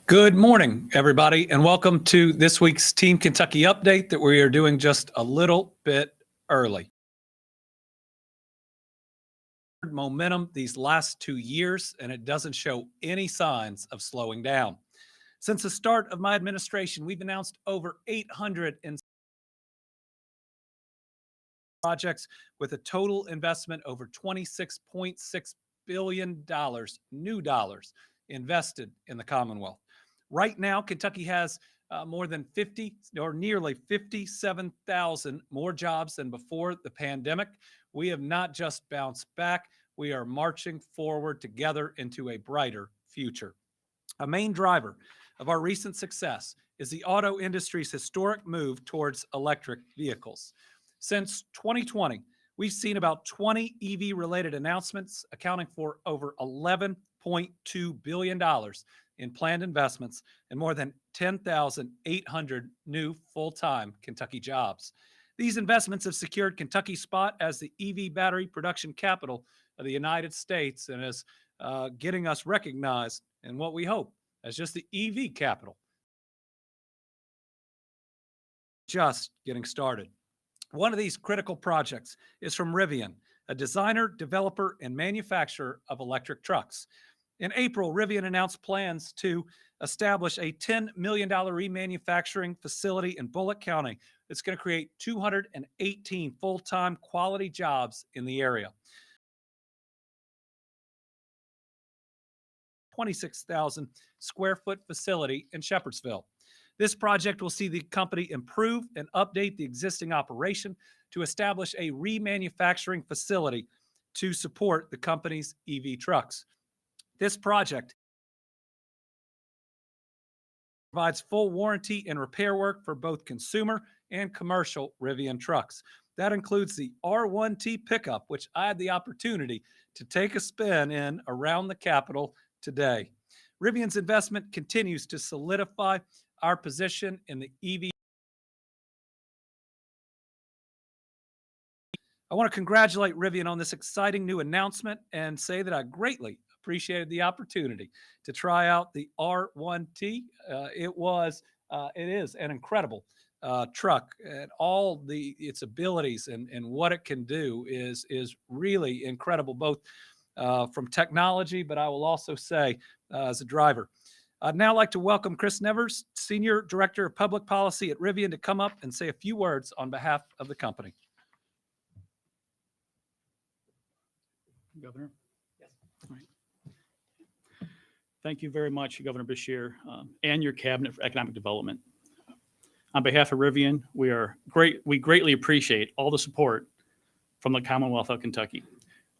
Good morning, everybody, and welcome to this week's Team Kentucky update that we are doing just a little bit early. Momentum these last 2 years, and it doesn't show any signs of slowing down. Since the start of my administration, we've announced over 800 projects with a total investment over $26.6 billion, new dollars, invested in the Commonwealth. Right now, Kentucky has more than 50 or nearly 57,000 more jobs than before the pandemic. We have not just bounced back, we are marching forward together into a brighter future. A main driver of our recent success is the auto industry's historic move towards electric vehicles. Since 2020, we've seen about 20 EV-related announcements, accounting for over $11.2 billion in planned investments and more than 10,800 new full-time Kentucky jobs. These investments have secured Kentucky's spot as the EV battery production capital of the United States and is getting us recognized in what we hope as just the EV capital. Just getting started. One of these critical projects is from Rivian, a designer, developer, and manufacturer of electric trucks. In April, Rivian announced plans to establish a $10 million remanufacturing facility in Bullock County that's going to create 218 full-time quality jobs in the area. 26,000 square foot facility in Shepherdsville. This project will see the company improve and update the existing operation to establish a remanufacturing facility to support the company's EV trucks. This project provides full warranty and repair work for both consumer and commercial Rivian trucks. That includes the R1T pickup, which I had the opportunity to take a spin in around the Capitol today. Rivian's investment continues to solidify our position in the EV. I want to congratulate Rivian on this exciting new announcement and say that I greatly appreciated the opportunity to try out the R1T. It is an incredible truck, and all its abilities and what it can do is really incredible, both from technology, but I will also say as a driver. I'd now like to welcome Chris Nevers, Senior Director of Public Policy at Rivian, to come up and say a few words on behalf of the company. Governor? Yes. All right. Thank you very much, Governor Beshear, and your Cabinet for Economic Development. On behalf of Rivian, we greatly appreciate all the support from the Commonwealth of Kentucky.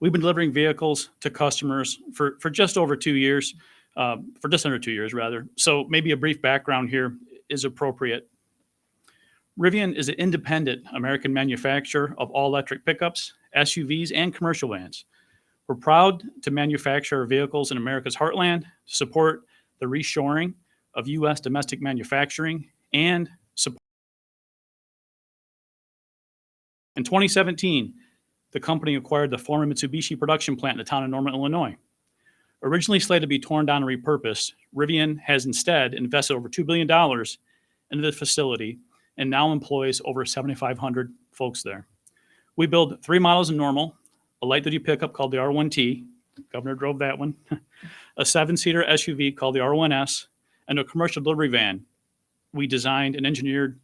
We've been delivering vehicles to customers for just over 2 years, for just under 2 years, rather. So maybe a brief background here is appropriate. Rivian is an independent American manufacturer of all-electric pickups, SUVs, and commercial vans. We're proud to manufacture our vehicles in America's heartland, to support the reshoring of U.S. domestic manufacturing, and support. In 2017, the company acquired the former Mitsubishi production plant in the town of Norman, Illinois. Originally slated to be torn down and repurposed, Rivian has instead invested over $2 billion into the facility and now employs over 7,500 folks there. We build 3 models in Normal: a light-duty pickup called the R1T, Governor drove that one, a 7-seater SUV called the R1S, and a commercial delivery van we designed and engineered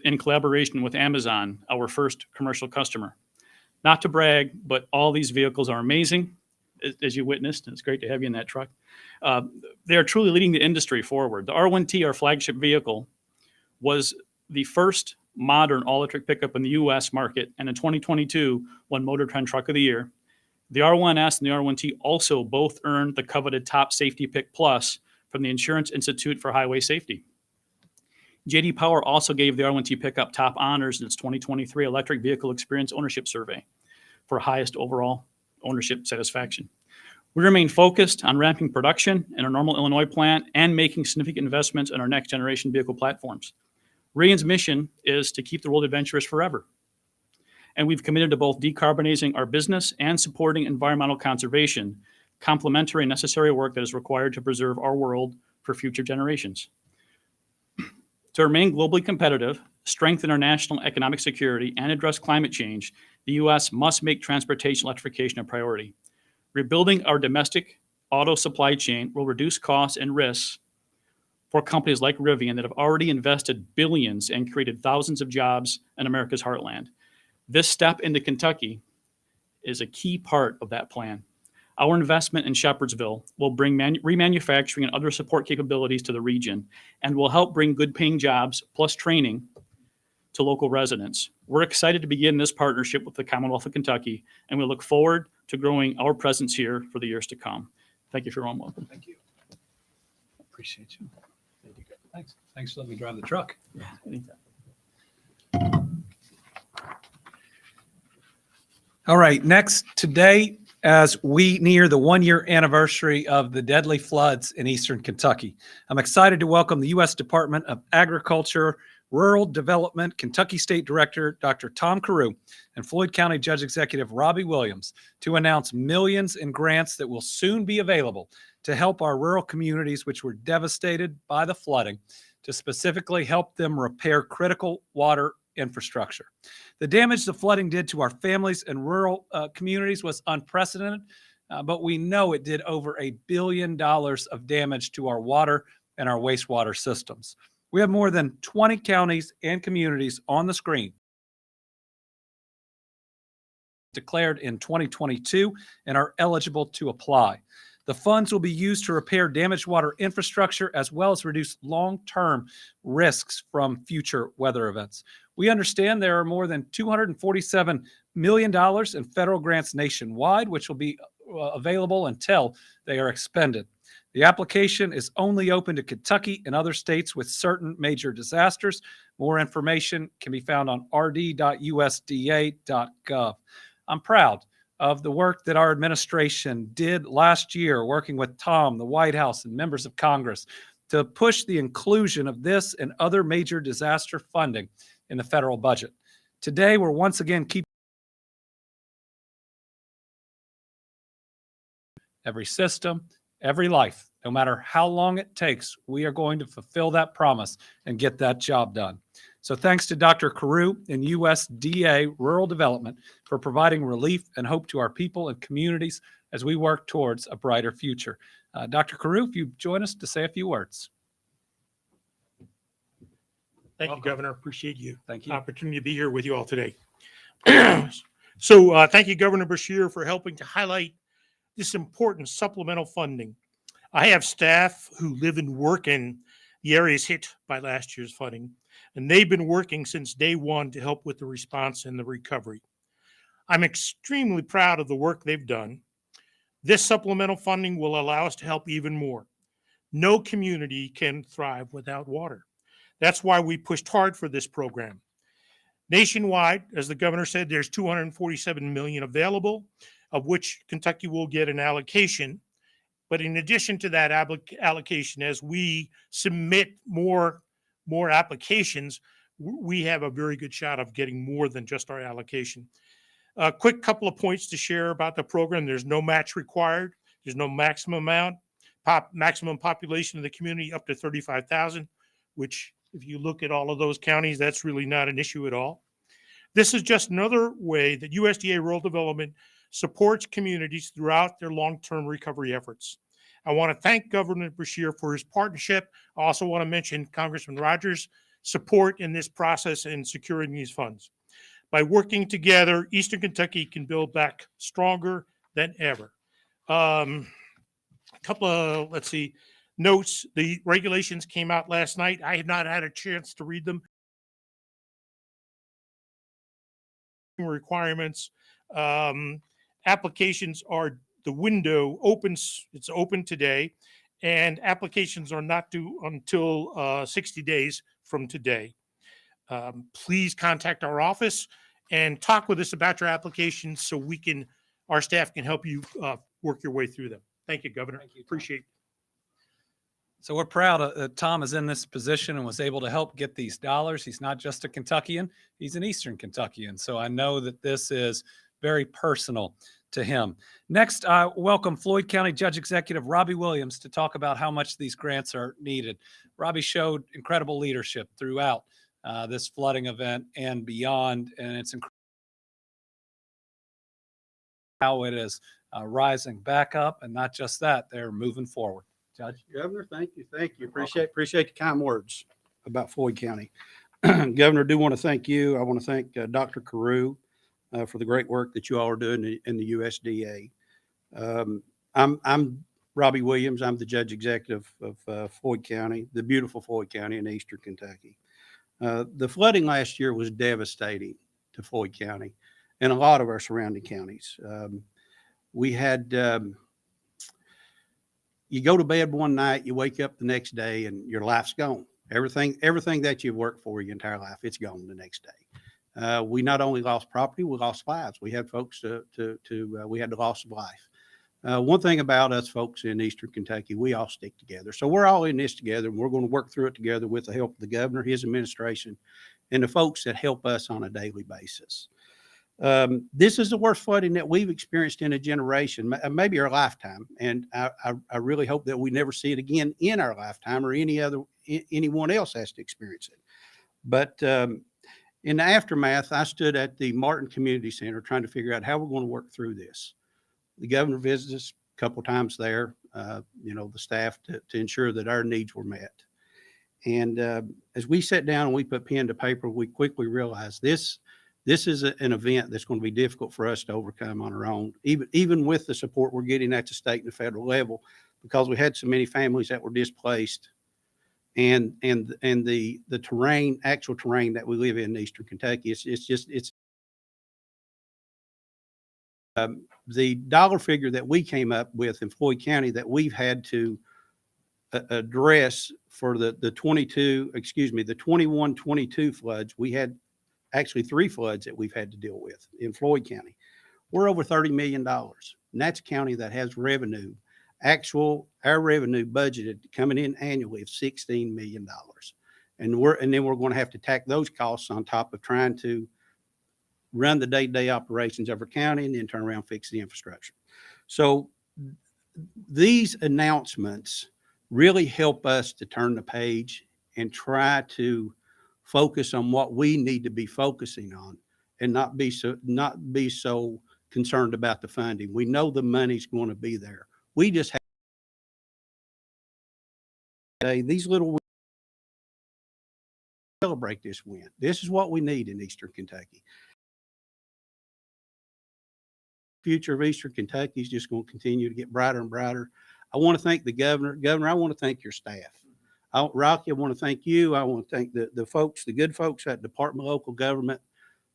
in collaboration with Amazon, our first commercial customer. Not to brag, but all these vehicles are amazing, as you witnessed. It's great to have you in that truck. They are truly leading the industry forward. The R1T, our flagship vehicle, was the first modern all-electric pickup in the U.S. market, and in 2022 won Motor Trend Truck of the Year. The R1S and the R1T also both earned the coveted Top Safety Pick Plus from the Insurance Institute for Highway Safety. J.D. Power also gave the R1T pickup top honors in its 2023 Electric Vehicle Experience Ownership Survey for highest overall ownership satisfaction. We remain focused on ramping production in our Normal, Illinois plant and making significant investments in our next generation vehicle platforms. Rivian's mission is to keep the world adventurous forever. And we've committed to both decarbonizing our business and supporting environmental conservation, complementary and necessary work that is required to preserve our world for future generations. To remain globally competitive, strengthen our national economic security, and address climate change, the U.S. must make transportation electrification a priority. Rebuilding our domestic auto supply chain will reduce costs and risks for companies like Rivian that have already invested billions and created thousands of jobs in America's heartland. This step into Kentucky is a key part of that plan. Our investment in Shepherdsville will bring remanufacturing and other support capabilities to the region and will help bring good-paying jobs plus training to local residents. We're excited to begin this partnership with the Commonwealth of Kentucky, and we look forward to growing our presence here for the years to come. Thank you for your warm welcome. Thank you. Appreciate you. Thanks. Thanks for letting me drive the truck. Anytime. All right. Next, today, as we near the one-year anniversary of the deadly floods in eastern Kentucky, I'm excited to welcome the U.S. Department of Agriculture, Rural Development, Kentucky State Director, Dr. Tom Carew, and Floyd County Judge Executive Robbie Williams to announce millions in grants that will soon be available to help our rural communities which were devastated by the flooding, to specifically help them repair critical water infrastructure. The damage the flooding did to our families and rural communities was unprecedented, but we know it did over $1 billion of damage to our water and our wastewater systems. We have more than 20 counties and communities on the screen declared in 2022 and are eligible to apply. The funds will be used to repair damaged water infrastructure as well as reduce long-term risks from future weather events. We understand there are more than $247 million in federal grants nationwide, which will be available until they are expended. The application is only open to Kentucky and other states with certain major disasters. More information can be found on rd.usda.gov. I'm proud of the work that our administration did last year, working with Tom, the White House, and members of Congress to push the inclusion of this and other major disaster funding in the federal budget. Today, we're once again keeping every system, every life, no matter how long it takes, we are going to fulfill that promise and get that job done. So thanks to Dr. Carew and USDA Rural Development for providing relief and hope to our people and communities as we work towards a brighter future. Dr. Carew, if you join us to say a few words. Thank you, Governor. Appreciate you. Thank you. Opportunity to be here with you all today. So thank you, Governor Beshear, for helping to highlight this important supplemental funding. I have staff who live and work in the areas hit by last year's flooding, and they've been working since day one to help with the response and the recovery. I'm extremely proud of the work they've done. This supplemental funding will allow us to help even more. No community can thrive without water. That's why we pushed hard for this program. Nationwide, as the governor said, there's $247 million available, of which Kentucky will get an allocation. But in addition to that allocation, as we submit more applications, we have a very good shot of getting more than just our allocation. A quick couple of points to share about the program. There's no match required. There's no maximum amount. Maximum population of the community up to 35,000, which if you look at all of those counties, that's really not an issue at all. This is just another way that USDA Rural Development supports communities throughout their long-term recovery efforts. I want to thank Governor Beshear for his partnership. I also want to mention Congressman Rogers' support in this process in securing these funds. By working together, Eastern Kentucky can build back stronger than ever. A couple of, notes. The regulations came out last night. I have not had a chance to read them. Requirements. Applications are, the window opens, it's open today, and applications are not due until 60 days from today. Please contact our office and talk with us about your applications so our staff can help you work your way through them. Thank you, Governor. Thank you, Tom. Appreciate it. So we're proud that Tom is in this position and was able to help get these dollars. He's not just a Kentuckian, he's an Eastern Kentuckian. So I know that this is very personal to him. Next, I welcome Floyd County Judge Executive Robbie Williams to talk about how much these grants are needed. Robbie showed incredible leadership throughout this flooding event and beyond, and it's incredible how it is rising back up, and not just that, they're moving forward. Judge? Governor, thank you. Appreciate the kind words about Floyd County. Governor, I do want to thank you. I want to thank Dr. Carew for the great work that you all are doing in the USDA. I'm Robbie Williams. I'm the Judge Executive of Floyd County, the beautiful Floyd County in eastern Kentucky. The flooding last year was devastating to Floyd County and a lot of our surrounding counties. We had you go to bed one night, you wake up the next day, and your life's gone. Everything that you've worked for your entire life, it's gone the next day. We not only lost property, we lost lives. We had folks we had the loss of life. One thing about us folks in eastern Kentucky, we all stick together. So we're all in this together, and we're going to work through it together with the help of the governor, his administration, and the folks that help us on a daily basis. This is the worst flooding that we've experienced in a generation, maybe our lifetime. And I really hope that we never see it again in our lifetime, or anyone else has to experience it. But in the aftermath, I stood at the Martin Community Center trying to figure out how we're going to work through this. The governor visited us a couple of times there, the staff to ensure that our needs were met. And as we sat down and we put pen to paper, we quickly realized this is an event that's going to be difficult for us to overcome on our own, even with the support we're getting at the state and the federal level, because we had so many families that were displaced, and the actual terrain that we live in eastern Kentucky, it's the dollar figure that we came up with in Floyd County that we've had to address for the 21-22 floods. We had actually 3 floods that we've had to deal with in Floyd County. We're over $30 million. And that's a county that has revenue, our revenue budgeted coming in annually of $16 million. And then we're going to have to tack those costs on top of trying to run the day-to-day operations of our county and then turn around and fix the infrastructure. So these announcements really help us to turn the page and try to focus on what we need to be focusing on, and not be so concerned about the funding. We know the money's going to be there. We just have these little celebrate this win. This is what we need in eastern Kentucky. Future of eastern Kentucky is just going to continue to get brighter and brighter. I want to thank the governor. Governor, I want to thank your staff. Rocky, I want to thank you. I want to thank the folks, the good folks at Department of Local Government,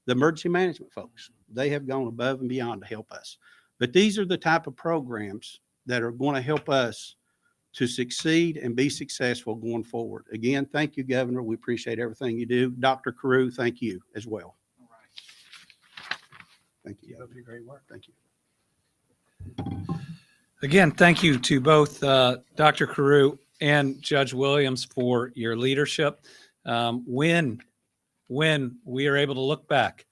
the emergency management folks. They have gone above and beyond to help us. But these are the type of programs that are going to help us to succeed and be successful going forward. Again, thank you, Governor. We appreciate everything you do. Dr. Carew, thank you as well. All right. Thank you. That was great work. Thank you. Again, thank you to both Dr. Carew and Judge Williams for your leadership. When we are able to look back,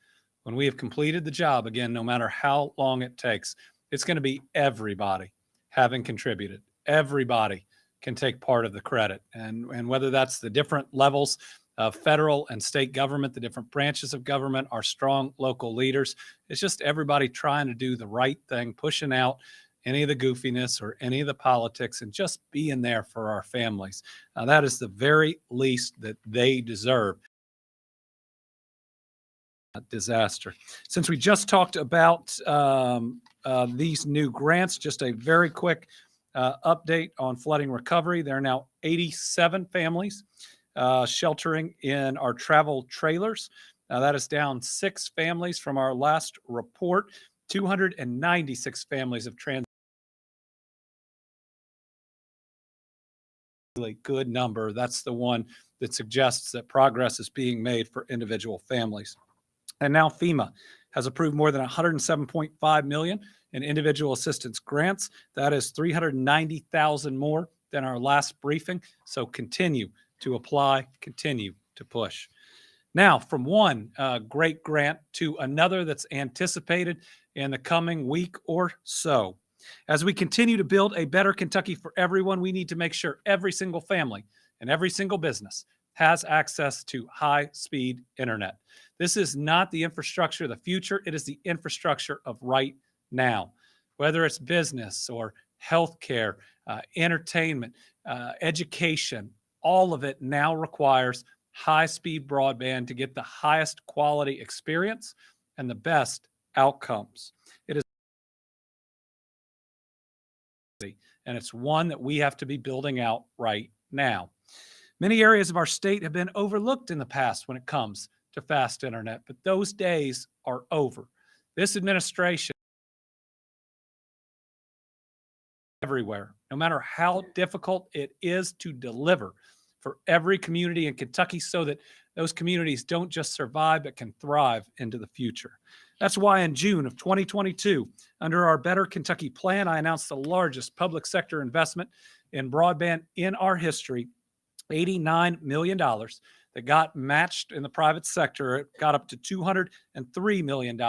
when we have completed the job, again, no matter how long it takes, it's going to be everybody having contributed. Everybody can take part of the credit. And whether that's the different levels of federal and state government, the different branches of government, our strong local leaders, it's just everybody trying to do the right thing, pushing out any of the goofiness or any of the politics, and just being there for our families. That is the very least that they deserve. Disaster. Since we just talked about these new grants, just a very quick update on flooding recovery. There are now 87 families sheltering in our travel trailers. That is down 6 families from our last report. 296 families have really good number. That's the one that suggests that progress is being made for individual families. And now FEMA has approved more than $107.5 million in individual assistance grants. That is 390,000 more than our last briefing. So continue to apply, continue to push. Now, from one great grant to another that's anticipated in the coming week or so. As we continue to build a better Kentucky for everyone, we need to make sure every single family and every single business has access to high-speed internet. This is not the infrastructure of the future. It is the infrastructure of right now. Whether it's business or healthcare, entertainment, education, all of it now requires high-speed broadband to get the highest quality experience and the best outcomes. It is, and it's one that we have to be building out right now. Many areas of our state have been overlooked in the past when it comes to fast internet, but those days are over. This administration everywhere, no matter how difficult it is to deliver for every community in Kentucky so that those communities don't just survive but can thrive into the future. That's why in June of 2022, under our Better Kentucky plan, I announced the largest public sector investment in broadband in our history, $89 million that got matched in the private sector. It got up to $203 million,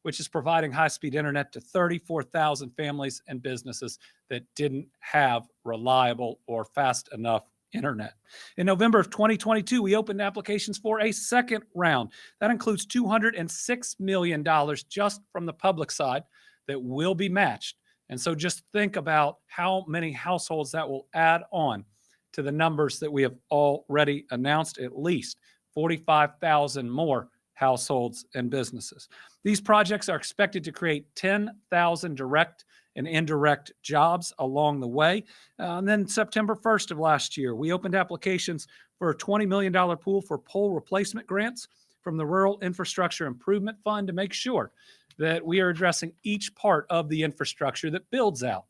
which is providing high-speed internet to 34,000 families and businesses that didn't have reliable or fast enough internet. In November of 2022, we opened applications for a second round. That includes $206 million just from the public side that will be matched. And so just think about how many households that will add on to the numbers that we have already announced, at least 45,000 more households and businesses. These projects are expected to create 10,000 direct and indirect jobs along the way. And then September 1st of last year, we opened applications for a $20 million pool for pole replacement grants from the Rural Infrastructure Improvement Fund to make sure that we are addressing each part of the infrastructure that builds out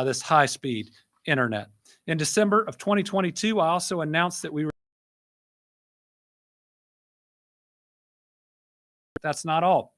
this high-speed internet. In December of 2022, I also announced that we were. That's not all.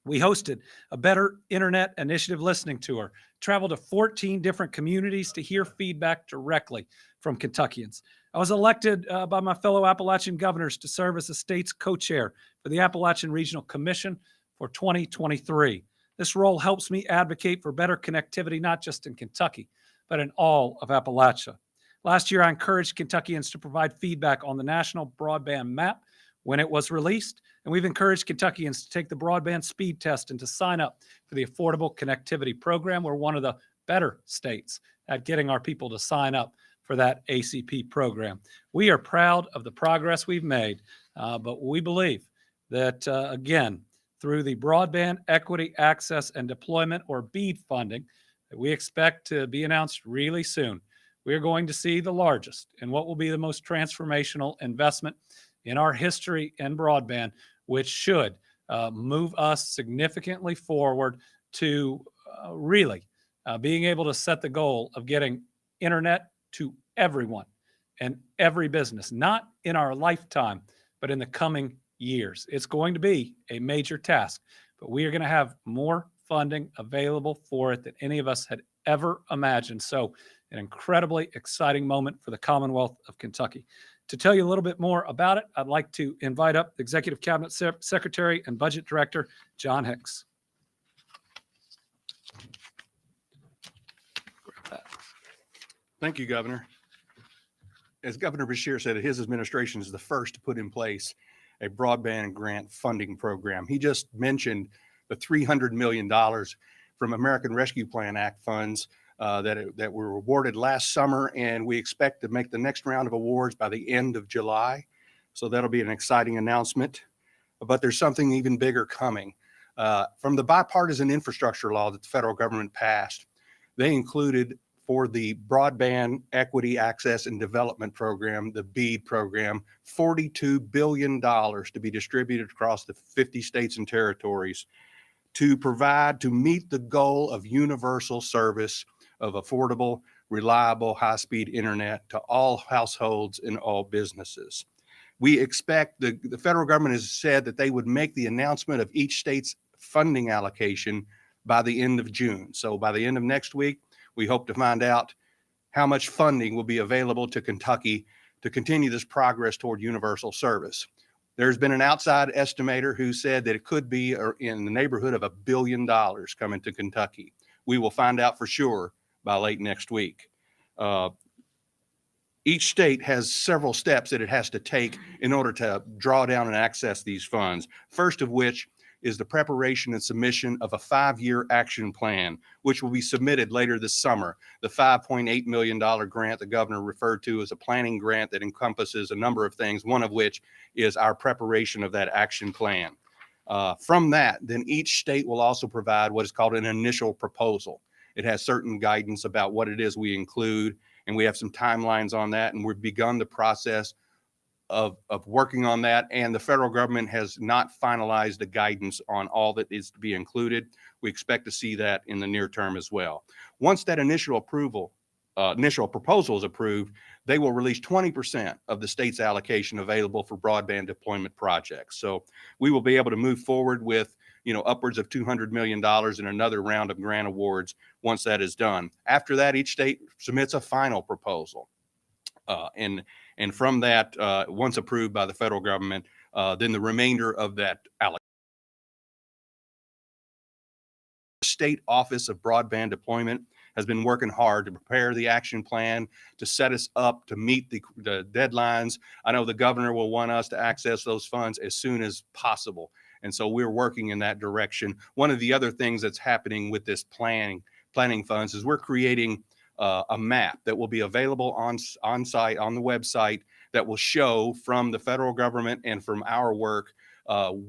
We hosted a Better Internet Initiative listening tour, traveled to 14 different communities to hear feedback directly from Kentuckians. I was elected by my fellow Appalachian governors to serve as the state's co-chair for the Appalachian Regional Commission for 2023. This role helps me advocate for better connectivity, not just in Kentucky, but in all of Appalachia. Last year, I encouraged Kentuckians to provide feedback on the National Broadband Map when it was released, and we've encouraged Kentuckians to take the broadband speed test and to sign up for the Affordable Connectivity Program. We're one of the better states at getting our people to sign up for that ACP program. We are proud of the progress we've made, but we believe that, again, through the Broadband Equity Access and Deployment, or BEAD funding, that we expect to be announced really soon, we are going to see the largest and what will be the most transformational investment in our history in broadband, which should move us significantly forward to really being able to set the goal of getting internet to everyone and every business, not in our lifetime, but in the coming years. It's going to be a major task, but we are going to have more funding available for it than any of us had ever imagined. So an incredibly exciting moment for the Commonwealth of Kentucky. To tell you a little bit more about it, I'd like to invite up the Executive Cabinet Secretary and Budget Director, John Hicks. Thank you, Governor. As Governor Beshear said, his administration is the first to put in place a broadband grant funding program. He just mentioned the $300 million from American Rescue Plan Act funds that were awarded last summer, and we expect to make the next round of awards by the end of July. So that'll be an exciting announcement. But there's something even bigger coming. From the bipartisan infrastructure law that the federal government passed, they included for the Broadband Equity Access and Development Program, the BEAD program, $42 billion to be distributed across the 50 states and territories to meet the goal of universal service of affordable, reliable, high-speed internet to all households and all businesses. We expect the federal government has said that they would make the announcement of each state's funding allocation by the end of June. So by the end of next week, we hope to find out how much funding will be available to Kentucky to continue this progress toward universal service. There's been an outside estimator who said that it could be in the neighborhood of $1 billion coming to Kentucky. We will find out for sure by late next week. Each state has several steps that it has to take in order to draw down and access these funds. First of which is the preparation and submission of a 5-year action plan, which will be submitted later this summer. The $5.8 million grant the governor referred to as a planning grant that encompasses a number of things, one of which is our preparation of that action plan. From that, then each state will also provide what is called an initial proposal. It has certain guidance about what it is we include, and we have some timelines on that, and we've begun the process of working on that, and the federal government has not finalized the guidance on all that is to be included. We expect to see that in the near term as well. Once that initial proposal is approved, they will release 20% of the state's allocation available for broadband deployment projects. So we will be able to move forward with upwards of $200 million in another round of grant awards once that is done. After that, each state submits a final proposal. And from that, once approved by the federal government, then the remainder of that allocation. State Office of Broadband Deployment has been working hard to prepare the action plan to set us up to meet the deadlines. I know the governor will want us to access those funds as soon as possible. And so we're working in that direction. One of the other things that's happening with this planning funds is we're creating a map that will be available on site on the website that will show from the federal government and from our work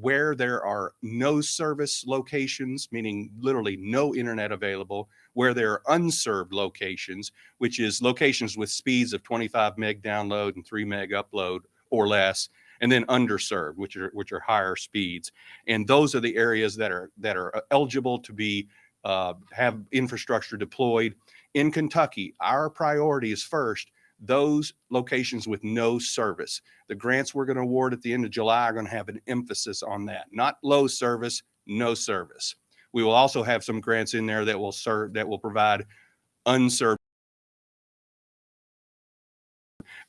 where there are no service locations, meaning literally no internet available, where there are unserved locations, which is locations with speeds of 25 meg download and 3 meg upload or less, and then underserved, which are higher speeds. And those are the areas that are eligible to be have infrastructure deployed. In Kentucky, our priority is first those locations with no service. The grants we're going to award at the end of July are going to have an emphasis on that, not low service, no service. We will also have some grants in there that will provide unserved.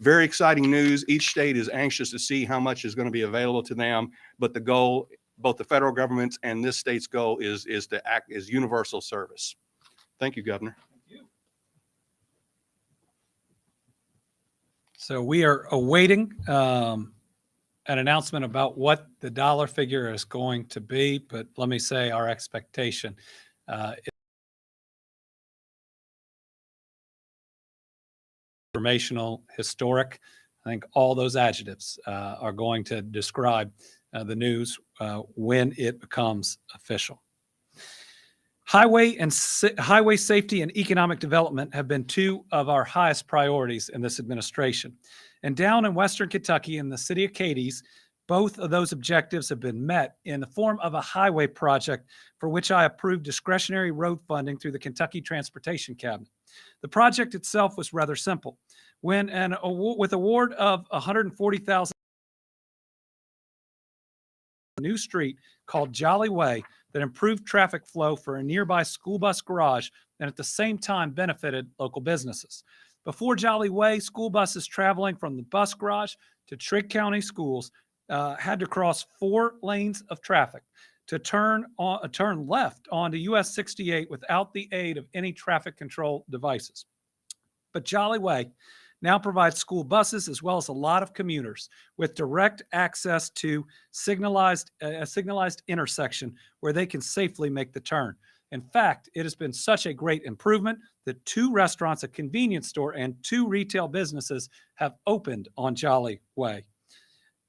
Very exciting news. Each state is anxious to see how much is going to be available to them, but the goal, both the federal government's and this state's goal, is to act as universal service. Thank you, Governor. So we are awaiting an announcement about what the dollar figure is going to be, but let me say our expectation is informational, historic. I think all those adjectives are going to describe the news when it becomes official. Highway safety and economic development have been two of our highest priorities in this administration. And down in Western Kentucky, in the city of Cadiz, both of those objectives have been met in the form of a highway project for which I approved discretionary road funding through the Kentucky Transportation Cabinet. The project itself was rather simple. With award of $140,000, a new street called Jolly Way that improved traffic flow for a nearby school bus garage and at the same time benefited local businesses. Before Jolly Way, school buses traveling from the bus garage to Trigg County schools had to cross 4 lanes of traffic to turn left onto US 68 without the aid of any traffic control devices. But Jolly Way now provides school buses as well as a lot of commuters with direct access to a signalized intersection where they can safely make the turn. In fact, it has been such a great improvement that 2 restaurants, a convenience store, and 2 retail businesses have opened on Jolly Way.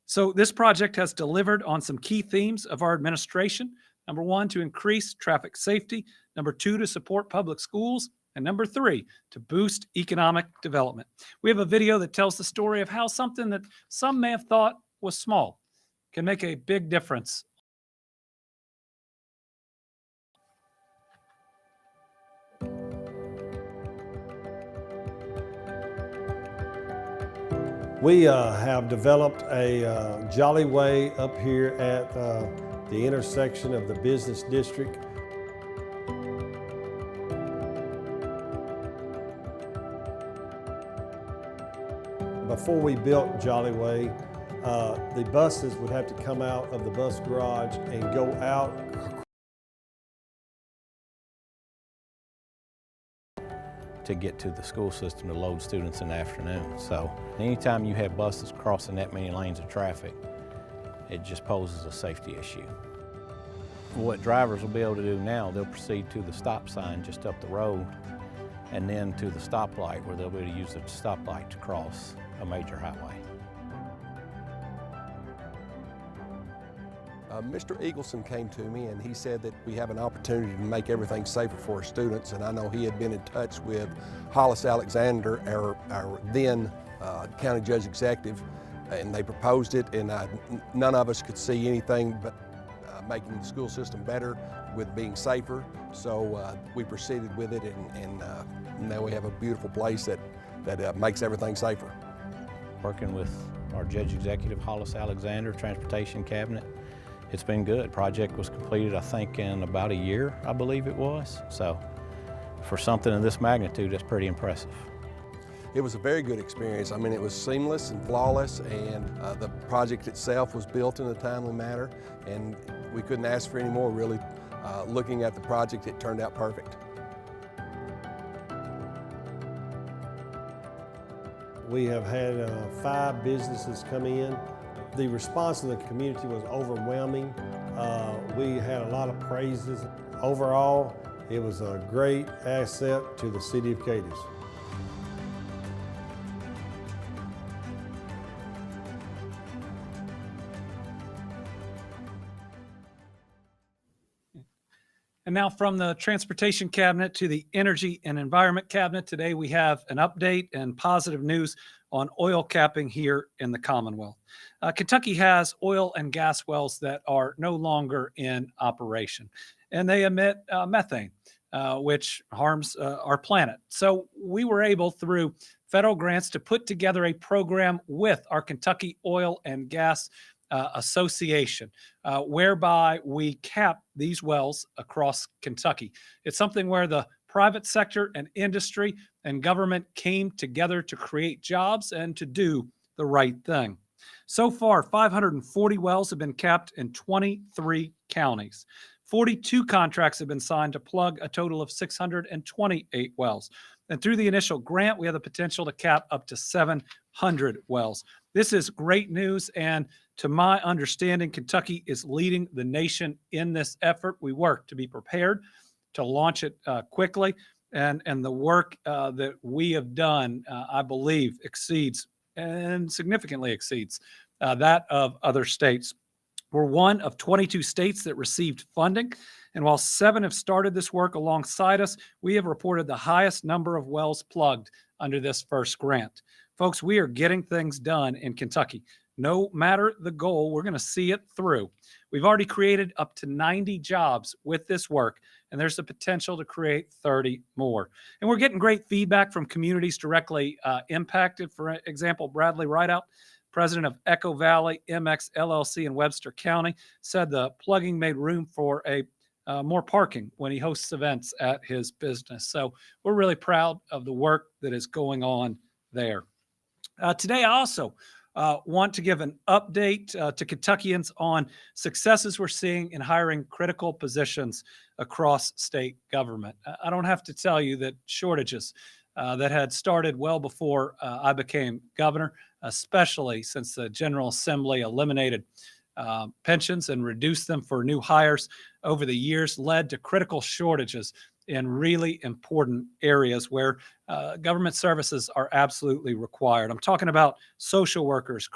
So this project has delivered on some key themes of our administration. Number 1, to increase traffic safety. Number 2, to support public schools. And number 3, to boost economic development. We have a video that tells the story of how something that some may have thought was small can make a big difference. We have developed a Jolly Way up here at the intersection of the business district. Before we built Jolly Way, The buses would have to come out of the bus garage and go out to get to the school system to load students in the afternoon. So anytime you have buses crossing that many lanes of traffic, it just poses a safety issue. What drivers will be able to do now, they'll proceed to the stop sign just up the road and then to the stoplight where they'll be able to use the stoplight to cross a major highway. Mr. Eagleson came to me and he said that we have an opportunity to make everything safer for our students, and I know he had been in touch with Hollis Alexander, our then county judge executive, and they proposed it, and none of us could see anything but making the school system better with being safer. So we proceeded with it, and now we have a beautiful place that makes everything safer. Working with our judge executive, Hollis Alexander, Transportation Cabinet, it's been good. Project was completed, I think, in about a year, I believe it was. So for something of this magnitude, that's pretty impressive. It was a very good experience. I mean, it was seamless and flawless, and the project itself was built in a timely manner, and we couldn't ask for any more, really. Looking at the project, it turned out perfect. We have had 5 businesses come in. The response of the community was overwhelming. We had a lot of praises. Overall, it was a great asset to the city of Cadiz. And now from the Transportation Cabinet to the Energy and Environment Cabinet, today we have an update and positive news on oil capping here in the Commonwealth. Kentucky has oil and gas wells that are no longer in operation, and they emit methane, which harms our planet. So we were able, through federal grants, to put together a program with our Kentucky Oil and Gas Association, whereby we cap these wells across Kentucky. It's something where the private sector and industry and government came together to create jobs and to do the right thing. So far, 540 wells have been capped in 23 counties. 42 contracts have been signed to plug a total of 628 wells. And through the initial grant, we have the potential to cap up to 700 wells. This is great news, and to my understanding, Kentucky is leading the nation in this effort. We work to be prepared to launch it quickly, and the work that we have done, I believe, exceeds and significantly exceeds that of other states. We're one of 22 states that received funding, and while 7 have started this work alongside us, we have reported the highest number of wells plugged under this first grant. Folks, we are getting things done in Kentucky. No matter the goal, we're going to see it through. We've already created up to 90 jobs with this work, and there's the potential to create 30 more. And we're getting great feedback from communities directly impacted. For example, Bradley Rideout, president of Echo Valley MX LLC in Webster County, said the plugging made room for more parking when he hosts events at his business. So we're really proud of the work that is going on there. Today, I also want to give an update to Kentuckians on successes we're seeing in hiring critical positions across state government. I don't have to tell you that shortages that had started well before I became governor, especially since the General Assembly eliminated pensions and reduced them for new hires over the years, led to critical shortages in really important areas where government services are absolutely required. I'm talking about social workers,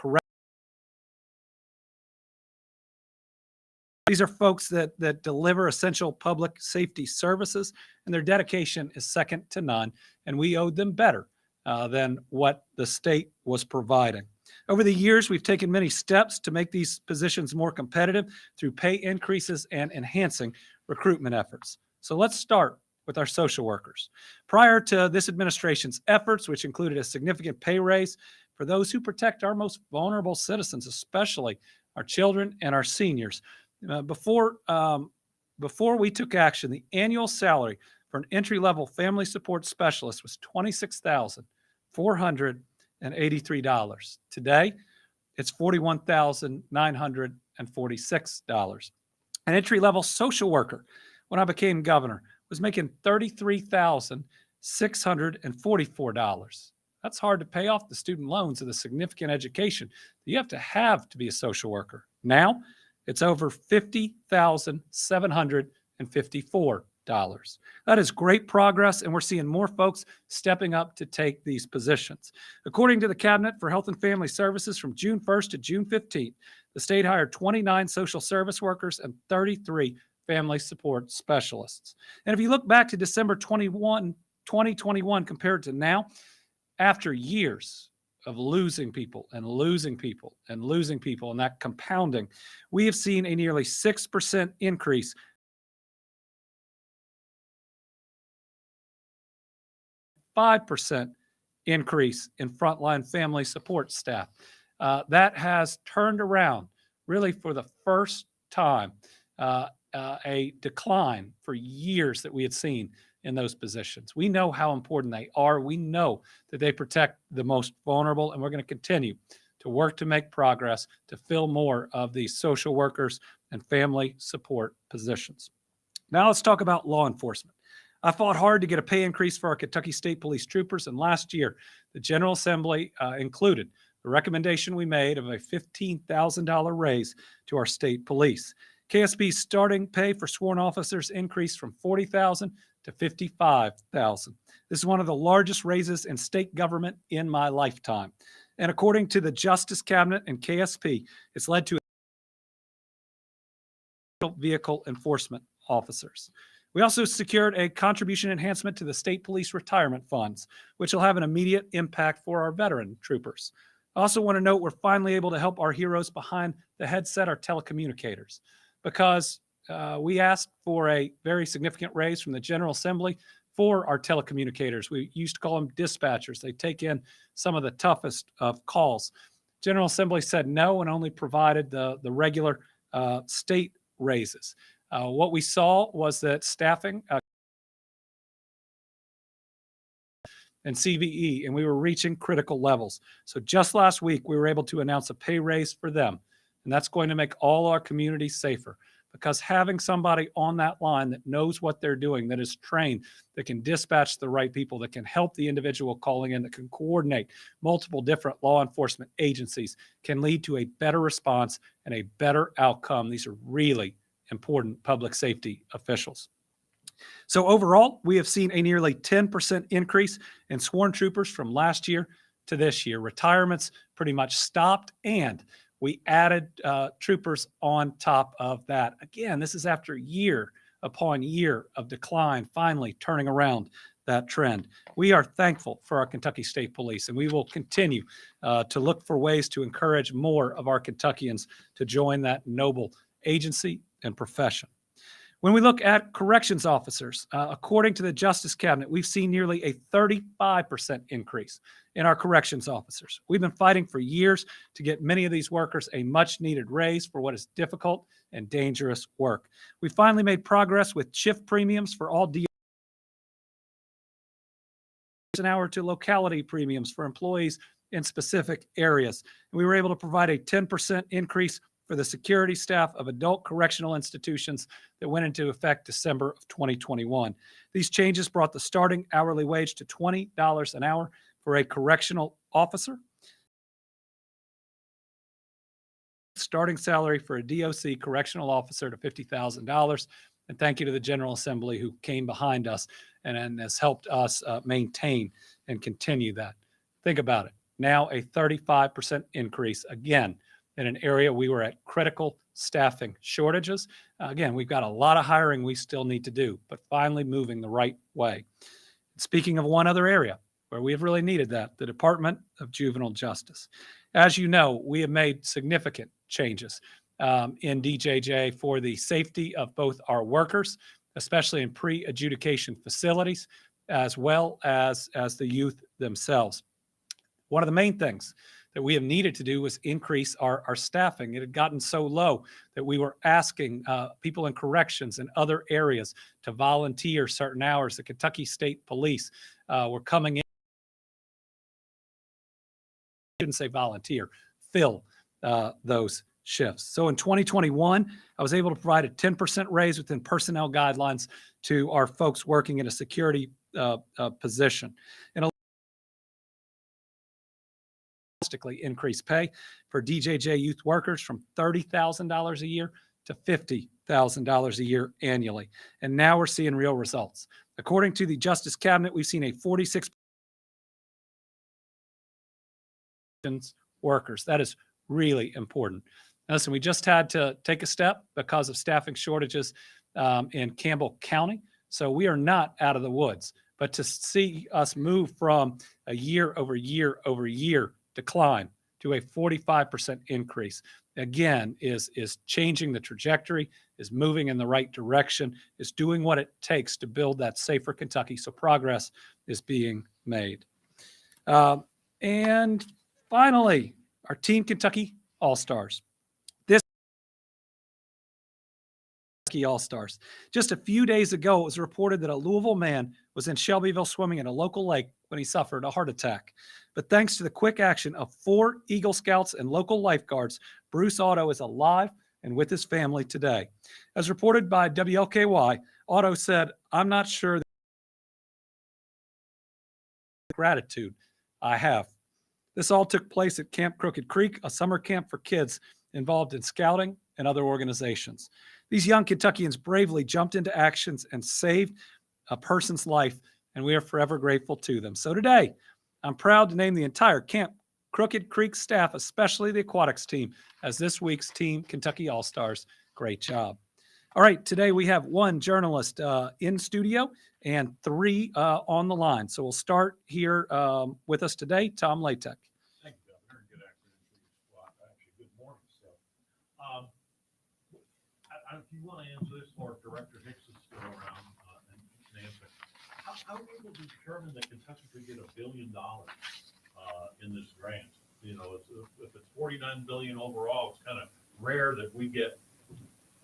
These are folks that deliver essential public safety services, and their dedication is second to none, and we owed them better than what the state was providing. Over the years, we've taken many steps to make these positions more competitive through pay increases and enhancing recruitment efforts. So let's start with our social workers. Prior to this administration's efforts, which included a significant pay raise for those who protect our most vulnerable citizens, especially our children and our seniors, before we took action, the annual salary for an entry-level family support specialist was $26,483. Today, it's $41,946. An entry-level social worker, when I became governor, was making $33,644. That's hard to pay off the student loans of the significant education that you have to be a social worker. Now, it's over $50,754. That is great progress, and we're seeing more folks stepping up to take these positions. According to the Cabinet for Health and Family Services, from June 1st to June 15th, the state hired 29 social service workers and 33 family support specialists. And if you look back to December 2021 compared to now, after years of losing people and losing people and losing people and that compounding, we have seen a nearly 6% increase, 5% increase in frontline family support staff. That has turned around really for the first time, a decline for years that we had seen in those positions. We know how important they are. We know that they protect the most vulnerable, and we're going to continue to work to make progress to fill more of these social workers and family support positions. Now let's talk about law enforcement. I fought hard to get a pay increase for our Kentucky State Police troopers, and last year, the General Assembly included the recommendation we made of a $15,000 raise to our state police. KSP's starting pay for sworn officers increased from $40,000 to $55,000. This is one of the largest raises in state government in my lifetime. And according to the Justice Cabinet and KSP, it's led to vehicle enforcement officers. We also secured a contribution enhancement to the state police retirement funds, which will have an immediate impact for our veteran troopers. I also want to note we're finally able to help our heroes behind the headset, our telecommunicators, because we asked for a very significant raise from the General Assembly for our telecommunicators. We used to call them dispatchers. They take in some of the toughest of calls. General Assembly said no and only provided the regular state raises. What we saw was that staffing and CVE, and we were reaching critical levels. So just last week, we were able to announce a pay raise for them, and that's going to make all our communities safer, because having somebody on that line that knows what they're doing, that is trained, that can dispatch the right people, that can help the individual calling in, that can coordinate multiple different law enforcement agencies, can lead to a better response and a better outcome. These are really important public safety officials. So overall, we have seen a nearly 10% increase in sworn troopers from last year to this year. Retirements pretty much stopped, and we added troopers on top of that. Again, this is after year upon year of decline, finally turning around that trend. We are thankful for our Kentucky State Police, and we will continue to look for ways to encourage more of our Kentuckians to join that noble agency and profession. When we look at corrections officers, according to the Justice Cabinet, we've seen nearly a 35% increase in our corrections officers. We've been fighting for years to get many of these workers a much-needed raise for what is difficult and dangerous work. We finally made progress with shift premiums for all DOs an hour to locality premiums for employees in specific areas. And we were able to provide a 10% increase for the security staff of adult correctional institutions that went into effect December of 2021. These changes brought the starting hourly wage to $20 an hour for a correctional officer. Starting salary for a DOC correctional officer to $50,000. And thank you to the General Assembly who came behind us and has helped us maintain and continue that. Think about it. Now a 35% increase again in an area we were at critical staffing shortages. Again, we've got a lot of hiring we still need to do, but finally moving the right way. Speaking of one other area where we have really needed that, the Department of Juvenile Justice. As you know, we have made significant changes in DJJ for the safety of both our workers, especially in pre-adjudication facilities, as well as the youth themselves. One of the main things that we have needed to do was increase our staffing. It had gotten so low that we were asking people in corrections and other areas to volunteer certain hours. The Kentucky State Police were coming in, I shouldn't say volunteer, fill those shifts. So in 2021, I was able to provide a 10% raise within personnel guidelines to our folks working in a security position. And increased pay for DJJ youth workers from $30,000 a year to $50,000 a year annually. And now we're seeing real results. According to the Justice Cabinet, we've seen a 46% workers. That is really important. Listen, we just had to take a step because of staffing shortages in Campbell County. So we are not out of the woods. But to see us move from a year over year decline to a 45% increase, again, is changing the trajectory, is moving in the right direction, is doing what it takes to build that safer Kentucky. So progress is being made. And finally, our Team Kentucky All-Stars. All-Stars. Just a few days ago, it was reported that a Louisville man was in Shelbyville swimming in a local lake when he suffered a heart attack. But thanks to the quick action of 4 Eagle Scouts and local lifeguards, Bruce Otto is alive and with his family today. As reported by WLKY, Otto said, "I'm not sure the gratitude I have." This all took place at Camp Crooked Creek, a summer camp for kids involved in scouting and other organizations. These young Kentuckians bravely jumped into actions and saved a person's life, and we are forever grateful to them. So today, I'm proud to name the entire Camp Crooked Creek staff, especially the aquatics team, as this week's Team Kentucky All-Stars. Great job. All right, today we have 1 journalist in studio and 3 on the line. So we'll start here with us today, Tom Latek. Thank you, Governor. Good afternoon to you. Well, actually, good morning. So, if you want to answer this, or if Director Hicks is still around and can answer, how are we able to determine that Kentucky could get $1 billion in this grant? You know, if it's $49 billion overall, it's kind of rare that we get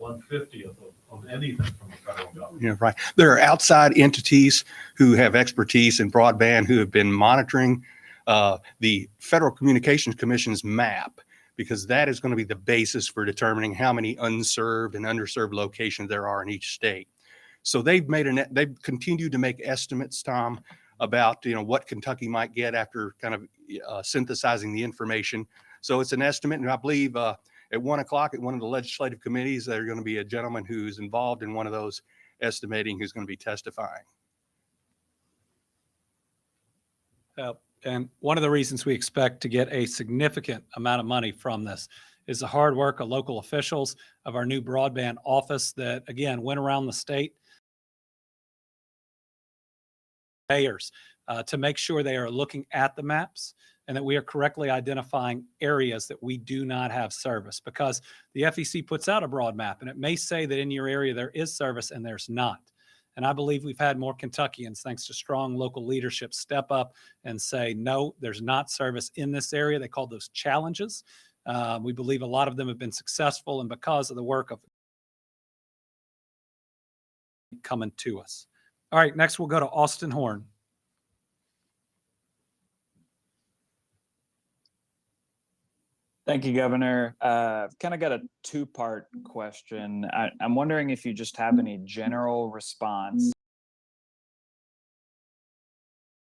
1/50th of anything from the federal government. Yeah, right. There are outside entities who have expertise in broadband who have been monitoring the Federal Communications Commission's map, because that is going to be the basis for determining how many unserved and underserved locations there are in each state. So they've continued to make estimates, Tom, about what Kentucky might get after kind of synthesizing the information. So it's an estimate, and I believe at 1 o'clock at one of the legislative committees, there's going to be a gentleman who's involved in one of those estimating who's going to be testifying. And one of the reasons we expect to get a significant amount of money from this is the hard work of local officials of our new broadband office that, again, went around the state to make sure they are looking at the maps and that we are correctly identifying areas that we do not have service, because the FEC puts out a broad map and it may say that in your area there is service and there's not. And I believe we've had more Kentuckians, thanks to strong local leadership, step up and say, no, there's not service in this area. They call those challenges. We believe a lot of them have been successful, and because of the work of coming to us. All right, next we'll go to Austin Horn. Thank you, Governor. Kind of got a 2-part question. I'm wondering if you just have any general response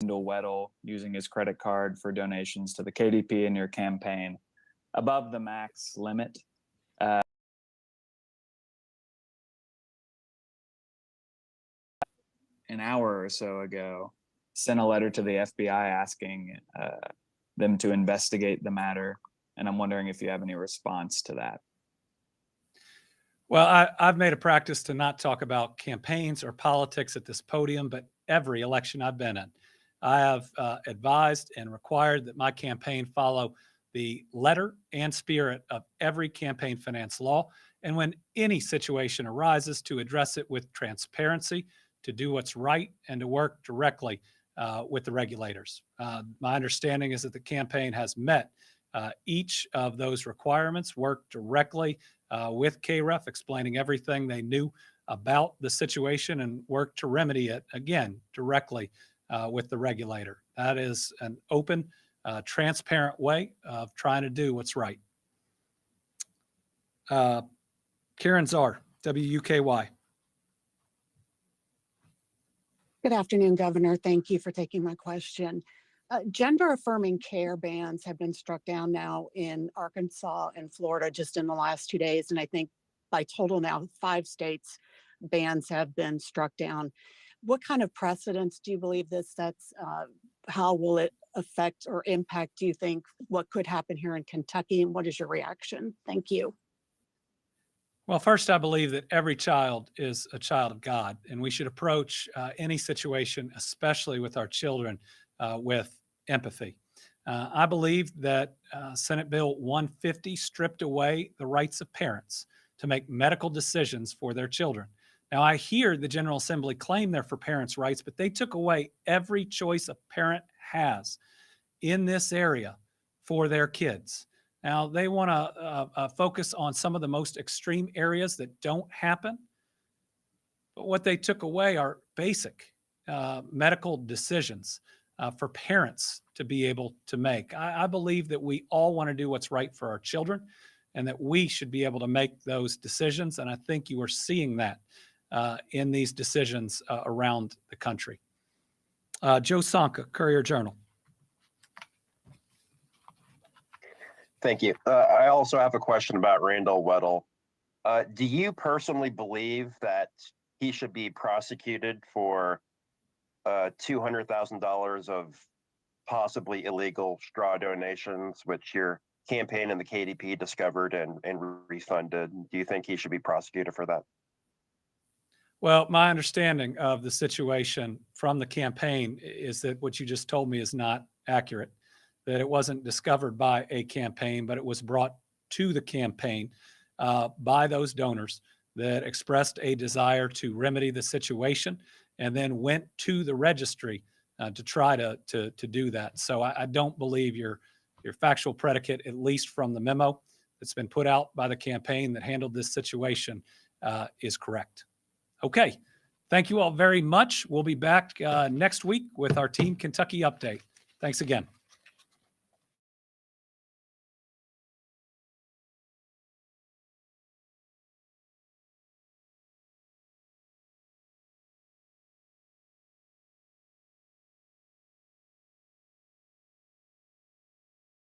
to Weddle using his credit card for donations to the KDP in your campaign above the max limit. An hour or so ago, sent a letter to the FBI asking them to investigate the matter. And I'm wondering if you have any response to that. Well, I've made a practice to not talk about campaigns or politics at this podium, but every election I've been in, I have advised and required that my campaign follow the letter and spirit of every campaign finance law. And when any situation arises, to address it with transparency, to do what's right, and to work directly with the regulators. My understanding is that the campaign has met each of those requirements, worked directly with KREF, explaining everything they knew about the situation, and worked to remedy it, again, directly with the regulator. That is an open, transparent way of trying to do what's right. Karen Czar, WUKY. Good afternoon, Governor. Thank you for taking my question. Gender affirming care bans have been struck down now in Arkansas and Florida just in the last 2 days. And I think by total now, 5 states bans have been struck down. What kind of precedents do you believe this sets? How will it affect or impact, do you think, what could happen here in Kentucky? And what is your reaction? Thank you. Well, first, I believe that every child is a child of God, and we should approach any situation, especially with our children, with empathy. I believe that Senate Bill 150 stripped away the rights of parents to make medical decisions for their children. Now, I hear the General Assembly claim they're for parents' rights, but they took away every choice a parent has in this area for their kids. Now, they want to focus on some of the most extreme areas that don't happen. But what they took away are basic medical decisions for parents to be able to make. I believe that we all want to do what's right for our children and that we should be able to make those decisions. And I think you are seeing that in these decisions around the country. Joe Sonka, Courier-Journal. Thank you. I also have a question about Randall Weddle. Do you personally believe that he should be prosecuted for $200,000 of possibly illegal straw donations, which your campaign and the KDP discovered and refunded? Do you think he should be prosecuted for that? Well, my understanding of the situation from the campaign is that what you just told me is not accurate, that it wasn't discovered by a campaign, but it was brought to the campaign by those donors that expressed a desire to remedy the situation and then went to the registry to try to do that. So I don't believe your factual predicate, at least from the memo that's been put out by the campaign that handled this situation, is correct. Okay. Thank you all very much. We'll be back next week with our Team Kentucky update. Thanks again.